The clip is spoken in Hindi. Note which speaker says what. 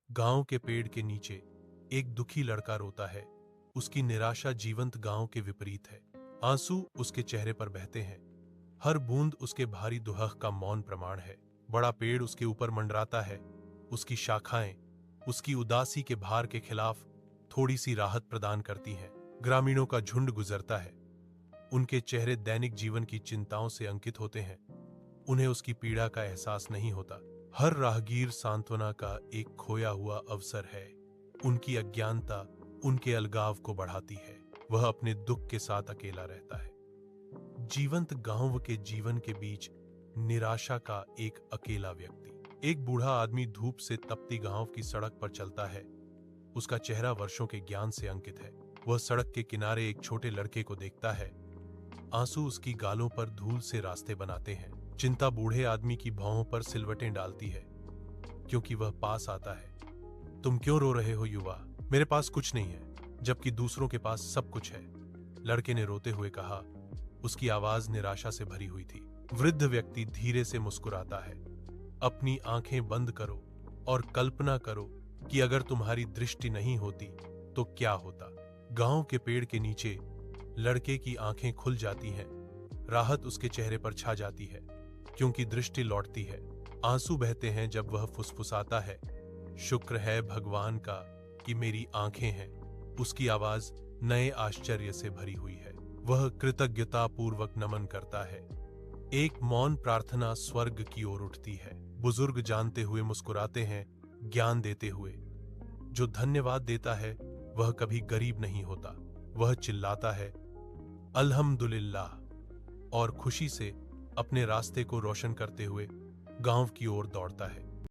Speaker 1: गांव के पेड़ के नीचे एक दुखी लड़का रोता है। उसकी निराशा जीवंत गांव के विपरीत है। आंसू उसके चेहरे पर बहते हैं। हर बूंद उसके भारी दुहक का मौन प्रमाण है। बड़ा पेड़ उसके ऊपर मंडराता है। उसकी शाखाएं उसकी उदासी के भार के खिलाफ थोड़ी सी राहत प्रदान करती हैं। ग्रामीणों का झुंड गुजरता है। उनके चेहरे दैनिक जीवन की चिंताओं से अंकित होते हैं। उन्हें उसकी पीड़ा का एहसास नहीं होता। हर राहगीर सांत्वना का एक खोया हुआ अवसर है। उनकी अज्ञानता उनके अलगाव को बढ़ाती है। वह अपने दुख के साथ अकेला रहता है। जीवंत गांव के जीवन के बीच निराशा का एक अकेला व्यक्ति। एक बूढ़ा आदमी धूप से तपती गांव की सड़क पर चलता है। उसका चेहरा वर्षों के ज्ञान से अंकित है। वह सड़क के किनारे एक छोटे लड़के को देखता है। आंसू उसकी गालों पर धूल से रास्ते बनाते हैं। चिंता बूढ़े आदमी की भौहों पर सिलवटें डालती है, क्योंकि वह पास आता है। तुम क्यों रो रहे हो युवा? मेरे पास कुछ नहीं है, जबकि दूसरों के पास सब कुछ है, लड़के ने रोते हुए कहा। उसकी आवाज निराशा से भरी हुई थी। वृद्ध व्यक्ति धीरे से मुस्कुराता है। अपनी आंखें बंद करो और कल्पना करो कि अगर तुम्हारी दृष्टि नहीं होती तो क्या होता। गांव के पेड़ के नीचे लड़के की आंखें खुल जाती हैं। राहत उसके चेहरे पर छा जाती है, क्योंकि दृष्टि लौटती है। आंसू बहते हैं जब वह फुसफुसाता है, शुक्र है भगवान का कि मेरी आंखें हैं। उसकी आवाज नए आश्चर्य से भरी हुई है। वह कृतज्ञता पूर्वक नमन करता है। एक मौन प्रार्थना स्वर्ग की ओर उठती है। बुजुर्ग जानते हुए मुस्कुराते हैं, ज्ञान देते हुए। जो धन्यवाद देता है वह कभी गरीब नहीं होता। वह चिल्लाता है अल्हम्दुलिल्लाह, और खुशी से अपने रास्ते को रोशन करते हुए गांव की ओर दौड़ता है।